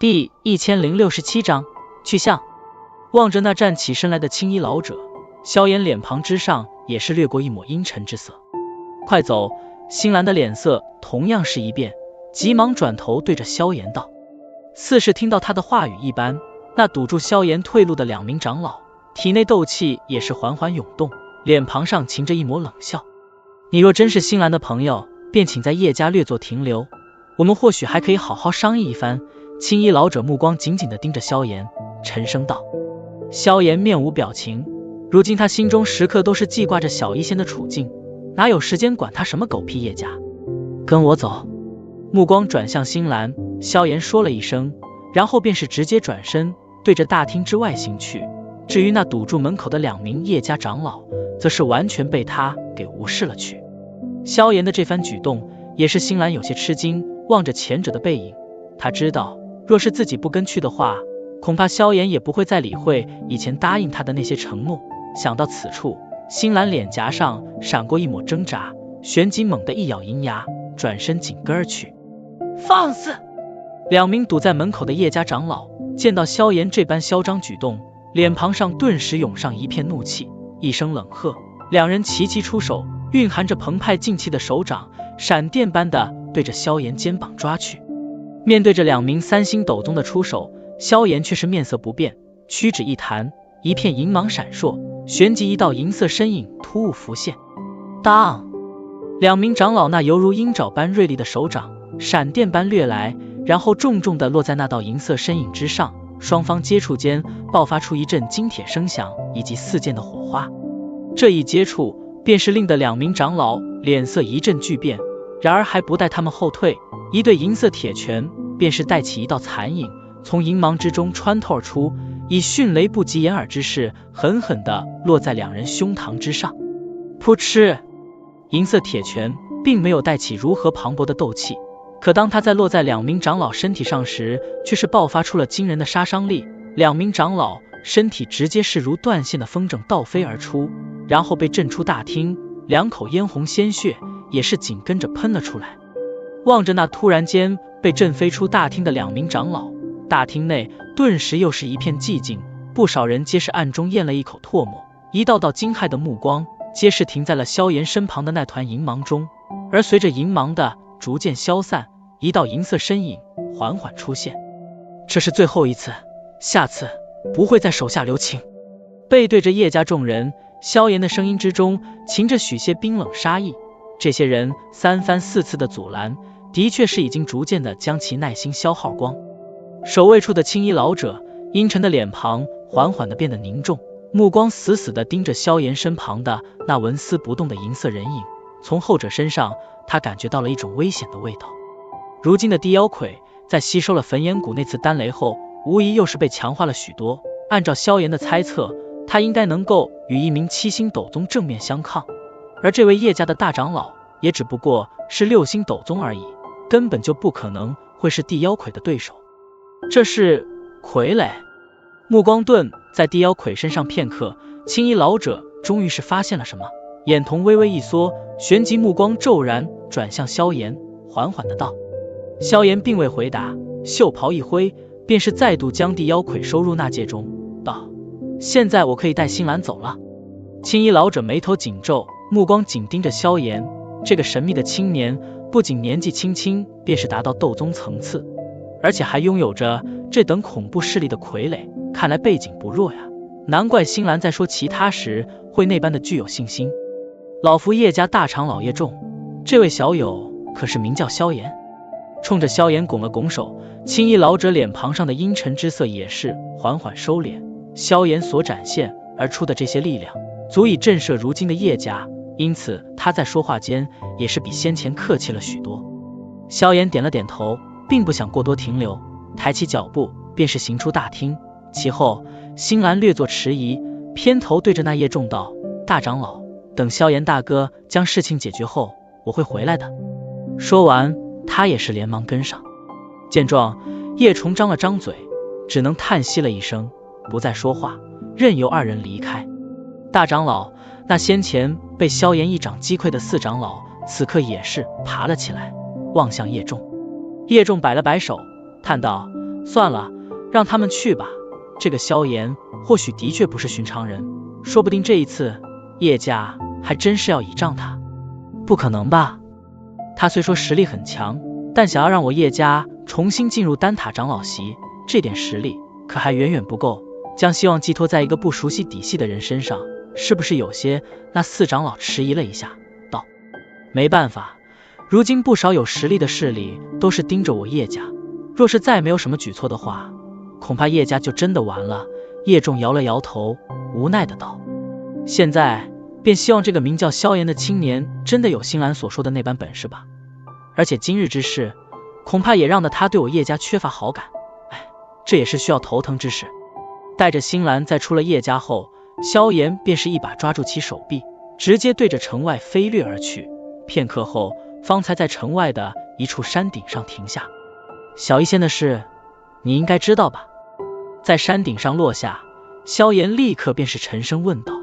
第1067章去向。望着那站起身来的青衣老者，萧炎脸庞之上也是掠过一抹阴沉之色。快走！星兰的脸色同样是一变，急忙转头对着萧炎道，似是听到他的话语一般，那堵住萧炎退路的2名长老体内斗气也是缓缓涌动，脸庞上噙着一抹冷笑。你若真是星兰的朋友，便请在叶家略作停留，我们或许还可以好好商议一番。青衣老者目光紧紧地盯着萧炎，沉声道。萧炎面无表情，如今他心中时刻都是记挂着小医仙的处境，哪有时间管他什么狗屁叶家。跟我走。目光转向星兰，萧炎说了一声，然后便是直接转身对着大厅之外行去。至于那堵住门口的2名叶家长老，则是完全被他给无视了去。萧炎的这番举动也是星兰有些吃惊，望着前者的背影，他知道若是自己不跟去的话，恐怕萧炎也不会再理会以前答应他的那些承诺。想到此处，星兰脸颊上闪过一抹挣扎，旋即猛地一咬银牙，转身紧跟而去。放肆！2名堵在门口的叶家长老见到萧炎这般嚣张举动，脸庞上顿时涌上一片怒气，一声冷喝，2人齐齐出手，蕴含着澎湃劲气的手掌闪电般的对着萧炎肩膀抓去。面对着2名3星斗宗的出手，萧炎却是面色不变，屈指一弹，一片银芒闪烁，旋即一道银色身影突兀浮现。当！2名长老那犹如鹰爪般锐利的手掌闪电般掠来，然后重重地落在那道银色身影之上，双方接触间爆发出一阵金铁声响以及4溅的火花。这一接触便是令得2名长老脸色一阵巨变，然而还不待他们后退，一对银色铁拳便是带起一道残影，从银芒之中穿透而出，以迅雷不及掩耳之势狠狠地落在2人胸膛之上。噗嗤！银色铁拳并没有带起如何磅礴的斗气，可当它在落在2名长老身体上时，却是爆发出了惊人的杀伤力。2名长老身体直接是如断线的风筝倒飞而出，然后被震出大厅，2口嫣红鲜血也是紧跟着喷了出来。望着那突然间被震飞出大厅的2名长老，大厅内顿时又是一片寂静，不少人皆是暗中咽了一口唾沫，一道道惊骇的目光皆是停在了萧炎身旁的那团银芒中。而随着银芒的逐渐消散，一道银色身影缓缓出现。这是最后一次，下次不会再手下留情。背对着叶家众人，萧炎的声音之中噙着许些冰冷杀意。这些人3番4次的阻拦，的确是已经逐渐的将其耐心消耗光。守卫处的青衣老者阴沉的脸庞缓缓的变得凝重，目光死死的盯着萧炎身旁的那纹丝不动的银色人影。从后者身上，他感觉到了一种危险的味道。如今的地妖魁在吸收了焚炎谷那次丹雷后，无疑又是被强化了许多。按照萧炎的猜测，他应该能够与1名7星斗宗正面相抗，而这位叶家的大长老也只不过是6星斗宗而已，根本就不可能会是地妖魁的对手。这是傀儡。目光顿在地妖魁身上片刻，青衣老者终于是发现了什么，眼瞳微微一缩，旋即目光骤然转向萧炎，缓缓的道。萧炎并未回答，袖袍一挥，便是再度将地妖魁收入纳戒中，道：现在我可以带星兰走了。青衣老者眉头紧皱，目光紧盯着萧炎。这个神秘的青年不仅年纪轻轻便是达到斗宗层次，而且还拥有着这等恐怖势力的傀儡，看来背景不弱呀。难怪星兰在说其他时会那般的具有信心。老夫叶家大长老叶仲，这位小友可是名叫萧炎？冲着萧炎拱了拱手，青衣老者脸庞上的阴沉之色也是缓缓收敛。萧炎所展现而出的这些力量，足以震慑如今的叶家，因此他在说话间也是比先前客气了许多。萧炎点了点头，并不想过多停留，抬起脚步便是行出大厅。其后星兰略作迟疑，偏头对着那叶仲道：大长老，等萧炎大哥将事情解决后，我会回来的。说完，他也是连忙跟上。见状，叶重张了张嘴，只能叹息了一声，不再说话，任由2人离开。大长老，那先前被萧炎一掌击溃的4长老，此刻也是爬了起来，望向叶仲。叶仲摆了摆手，叹道：算了，让他们去吧。这个萧炎或许的确不是寻常人，说不定这一次叶家还真是要倚仗他。不可能吧？他虽说实力很强，但想要让我叶家重新进入丹塔长老席，这点实力可还远远不够。将希望寄托在一个不熟悉底细的人身上，是不是有些？那四长老迟疑了一下，道：没办法，如今不少有实力的势力都是盯着我叶家，若是再没有什么举措的话，恐怕叶家就真的完了。叶仲摇了摇头，无奈的道：现在便希望这个名叫萧炎的青年真的有星兰所说的那般本事吧。而且今日之事，恐怕也让得他对我叶家缺乏好感。哎，这也是需要头疼之事。带着星兰在出了叶家后，萧炎便是一把抓住其手臂，直接对着城外飞掠而去。片刻后，方才在城外的一处山顶上停下。小医仙的事，你应该知道吧？在山顶上落下，萧炎立刻便是沉声问道。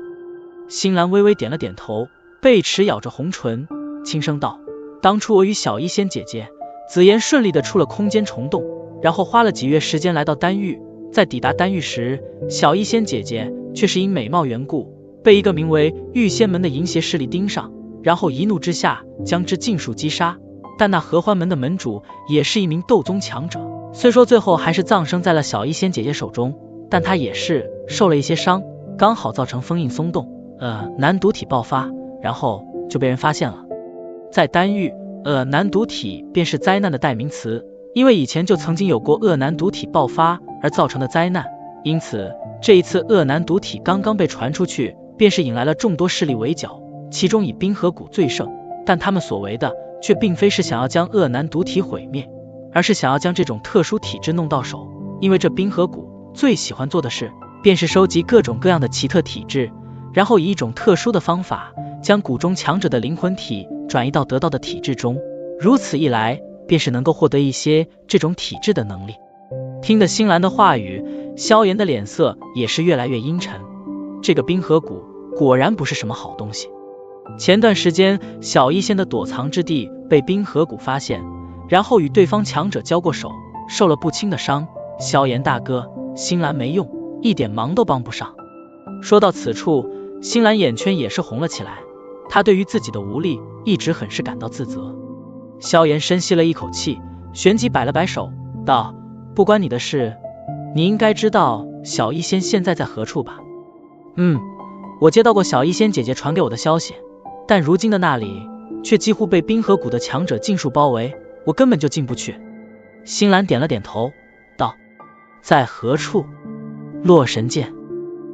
星兰微微点了点头，贝齿咬着红唇，轻声道：当初我与小医仙姐姐紫妍顺利的出了空间虫洞，然后花了几月时间来到丹域。在抵达丹域时，小医仙姐姐却是因美貌缘故，被一个名为玉仙门的淫邪势力盯上，然后一怒之下将之尽数击杀。但那合欢门的门主也是一名斗宗强者，虽说最后还是葬生在了小医仙姐姐手中，但他也是受了一些伤，刚好造成封印松动，难毒体爆发，然后就被人发现了。在丹域，难毒体便是灾难的代名词，因为以前就曾经有过恶难毒体爆发而造成的灾难，因此这一次恶难毒体刚刚被传出去，便是引来了众多势力围剿，其中以冰河谷最盛。但他们所为的却并非是想要将恶难毒体毁灭，而是想要将这种特殊体质弄到手。因为这冰河谷最喜欢做的事，便是收集各种各样的奇特体质，然后以一种特殊的方法将谷中强者的灵魂体转移到得到的体质中，如此一来便是能够获得一些这种体质的能力。听得星兰的话语，萧炎的脸色也是越来越阴沉。这个冰河谷果然不是什么好东西。前段时间小医仙的躲藏之地被冰河谷发现，然后与对方强者交过手，受了不轻的伤。萧炎大哥，星兰没用，一点忙都帮不上。说到此处，星兰眼圈也是红了起来，他对于自己的无力一直很是感到自责。萧炎深吸了一口气，旋即摆了摆手，道：不关你的事，你应该知道小医仙现在在何处吧？我接到过小医仙姐姐传给我的消息，但如今的那里却几乎被冰河谷的强者尽数包围，我根本就进不去。星兰点了点头，道：在何处？洛神剑。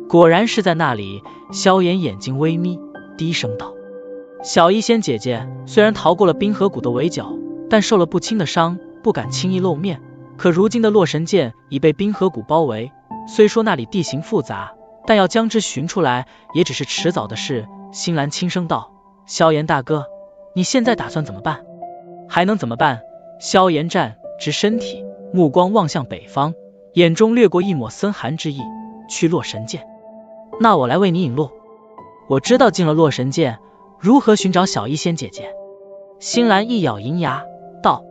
果然是在那里。萧炎眼睛微眯，低声道：小医仙姐姐虽然逃过了冰河谷的围剿，但受了不轻的伤，不敢轻易露面。可如今的洛神剑已被冰河谷包围，虽说那里地形复杂，但要将之寻出来也只是迟早的事。星兰轻声道：萧炎大哥，你现在打算怎么办？还能怎么办？萧炎站直身体，目光望向北方，眼中掠过一抹森寒之意。去洛神剑？那我来为你引路。我知道进了洛神剑，如何寻找小医仙姐姐。星兰一咬银牙道。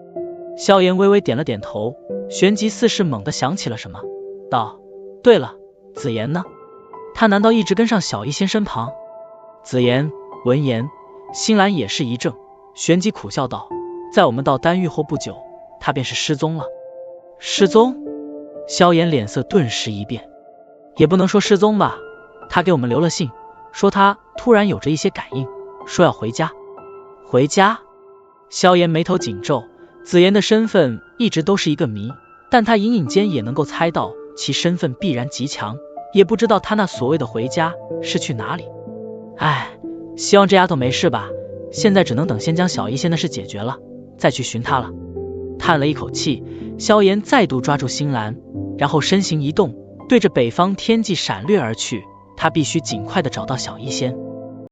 萧炎微微点了点头，旋即似是猛地想起了什么，道：对了，紫妍呢？他难道一直跟上小医仙身旁？紫妍闻言，星兰也是一怔，旋即苦笑道：在我们到丹域后不久，他便是失踪了。失踪？萧炎脸色顿时一变。也不能说失踪吧，他给我们留了信，说他突然有着一些感应，说要回家。回家？萧炎眉头紧皱，紫妍的身份一直都是一个谜，但他隐隐间也能够猜到其身份必然极强，也不知道他那所谓的回家是去哪里。希望这丫头没事吧，现在只能等先将小医仙的事解决了，再去寻她了。叹了一口气，萧炎再度抓住星兰，然后身形一动，对着北方天际闪掠而去。他必须尽快的找到小医仙。